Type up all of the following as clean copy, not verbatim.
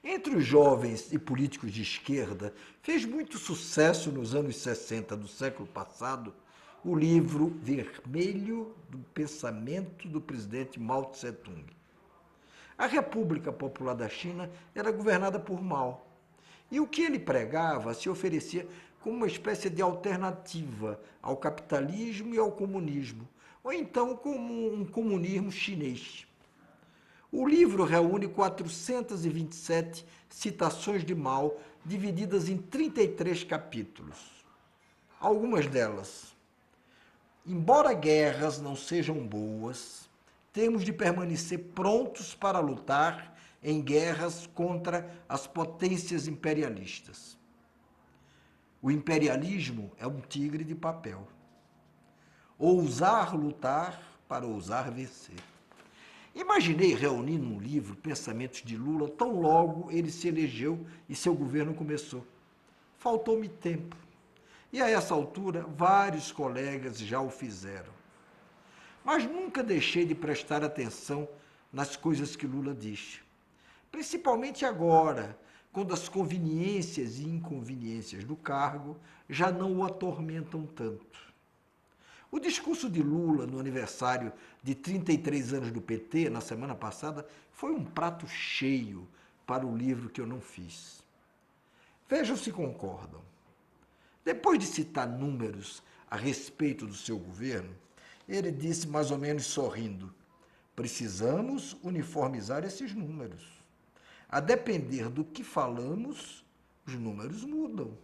Entre os jovens e políticos de esquerda, fez muito sucesso nos anos 60 do século passado o livro Vermelho do Pensamento do presidente Mao Tse-tung. A República Popular da China era governada por Mao. E o que ele pregava se oferecia como uma espécie de alternativa ao capitalismo e ao comunismo, ou então como um comunismo chinês. O livro reúne 427 citações de Mao, divididas em 33 capítulos. Algumas delas. Embora guerras não sejam boas, temos de permanecer prontos para lutar em guerras contra as potências imperialistas. O imperialismo é um tigre de papel. Ousar lutar para ousar vencer. Imaginei reunir num livro pensamentos de Lula tão logo ele se elegeu e seu governo começou. Faltou-me tempo. E a essa altura, vários colegas já o fizeram. Mas nunca deixei de prestar atenção nas coisas que Lula diz. Principalmente agora, quando as conveniências e inconveniências do cargo já não o atormentam tanto. O discurso de Lula no aniversário de 33 anos do PT, na semana passada, foi um prato cheio para o livro que eu não fiz. Vejam se concordam. Depois de citar números a respeito do seu governo, ele disse mais ou menos sorrindo: precisamos uniformizar esses números. A depender do que falamos, os números mudam.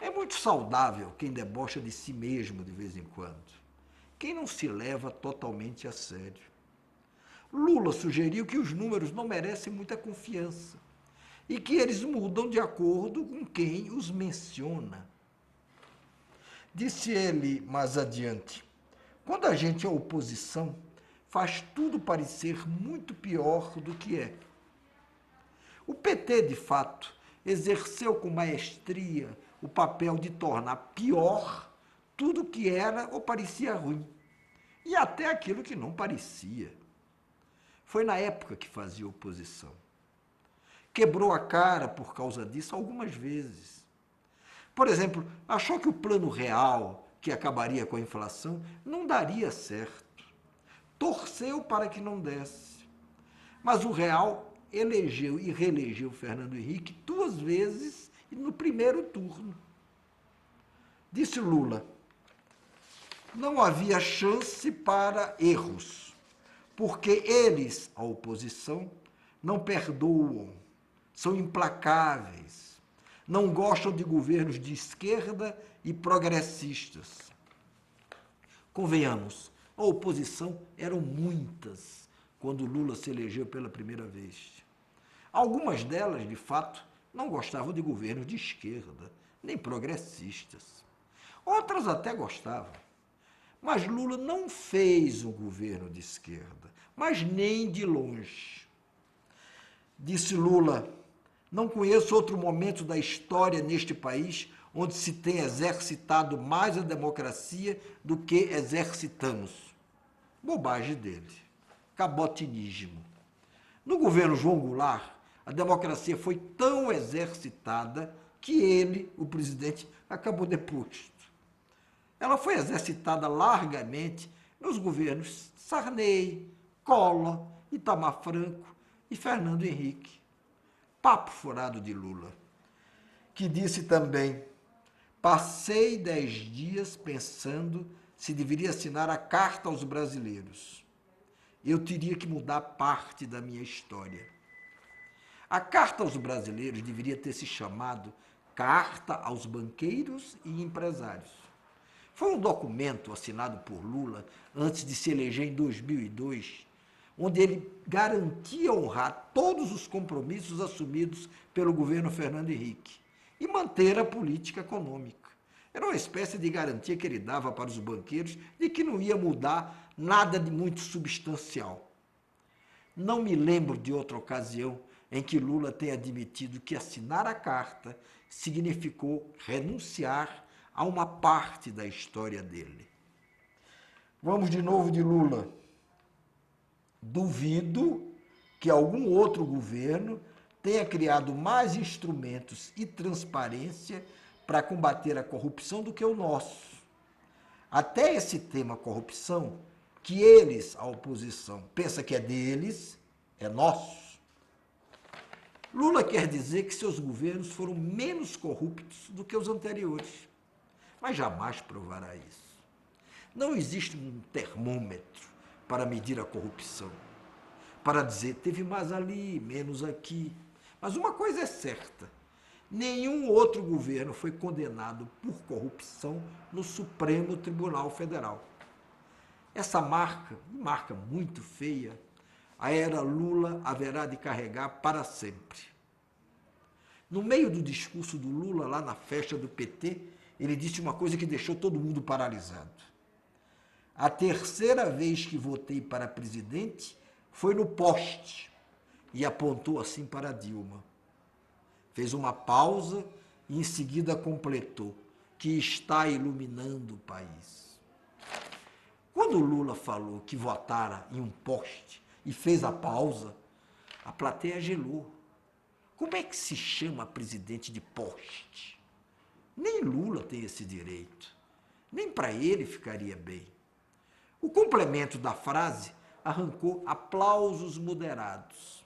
É muito saudável quem debocha de si mesmo de vez em quando, quem não se leva totalmente a sério. Lula sugeriu que os números não merecem muita confiança e que eles mudam de acordo com quem os menciona. Disse ele mais adiante: quando a gente é oposição, faz tudo parecer muito pior do que é. O PT, de fato, exerceu com maestria o papel de tornar pior tudo que era ou parecia ruim, e até aquilo que não parecia. Foi na época que fazia oposição. Quebrou a cara por causa disso algumas vezes. Por exemplo, achou que o plano real, que acabaria com a inflação, não daria certo. Torceu para que não desse. Mas o real elegeu e reelegeu Fernando Henrique 2 vezes e no primeiro turno. Disse Lula: não havia chance para erros, porque eles, a oposição, não perdoam, são implacáveis, não gostam de governos de esquerda e progressistas. Convenhamos, a oposição eram muitas quando Lula se elegeu pela primeira vez. Algumas delas, de fato, não gostavam de governos de esquerda, nem progressistas. Outras até gostavam. Mas Lula não fez um governo de esquerda, mas nem de longe. Disse Lula: não conheço outro momento da história neste país onde se tem exercitado mais a democracia do que exercitamos. Bobagem dele. Cabotinismo. No governo João Goulart, a democracia foi tão exercitada que ele, o presidente, acabou deposto. Ela foi exercitada largamente nos governos Sarney, Collor, Itamar Franco e Fernando Henrique. Papo furado de Lula, que disse também: passei 10 dias pensando se deveria assinar a carta aos brasileiros. Eu teria que mudar parte da minha história. A carta aos brasileiros deveria ter se chamado Carta aos Banqueiros e Empresários. Foi um documento assinado por Lula antes de se eleger em 2002, onde ele garantia honrar todos os compromissos assumidos pelo governo Fernando Henrique e manter a política econômica. Era uma espécie de garantia que ele dava para os banqueiros de que não ia mudar nada de muito substancial. Não me lembro de outra ocasião em que Lula tenha admitido que assinar a carta significou renunciar a uma parte da história dele. Vamos de novo de Lula. Duvido que algum outro governo tenha criado mais instrumentos e transparência para combater a corrupção do que o nosso. Até esse tema corrupção, que eles, a oposição, pensa que é deles, é nosso. Lula quer dizer que seus governos foram menos corruptos do que os anteriores, mas jamais provará isso. Não existe um termômetro para medir a corrupção, para dizer teve mais ali, menos aqui. Mas uma coisa é certa, nenhum outro governo foi condenado por corrupção no Supremo Tribunal Federal. Essa marca muito feia, a era Lula haverá de carregar para sempre. No meio do discurso do Lula, lá na festa do PT, ele disse uma coisa que deixou todo mundo paralisado. A terceira vez que votei para presidente foi no poste, e apontou assim para Dilma. Fez uma pausa e em seguida completou, que está iluminando o país. Quando Lula falou que votara em um poste e fez a pausa, a plateia gelou. Como é que se chama presidente de poste? Nem Lula tem esse direito. Nem para ele ficaria bem. O complemento da frase arrancou aplausos moderados.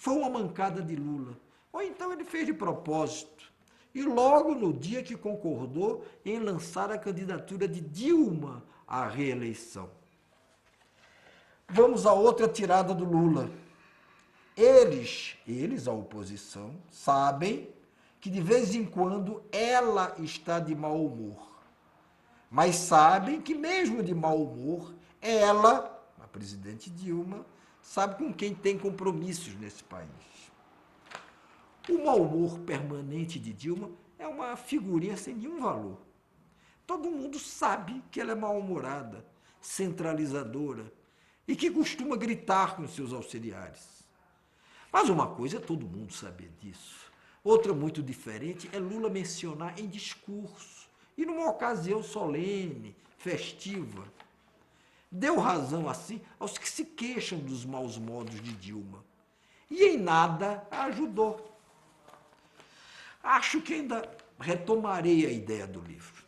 Foi uma mancada de Lula. Ou então ele fez de propósito. E logo no dia que concordou em lançar a candidatura de Dilma à reeleição. Vamos a outra tirada do Lula. Eles, a oposição, sabem que de vez em quando ela está de mau humor. Mas sabem que mesmo de mau humor, ela, a presidente Dilma, sabe com quem tem compromissos nesse país. O mau humor permanente de Dilma é uma figurinha sem nenhum valor. Todo mundo sabe que ela é mal-humorada, centralizadora e que costuma gritar com seus auxiliares. Mas uma coisa é todo mundo saber disso. Outra muito diferente é Lula mencionar em discurso e numa ocasião solene, festiva. Deu razão, assim, aos que se queixam dos maus modos de Dilma. E em nada a ajudou. Acho que ainda retomarei a ideia do livro.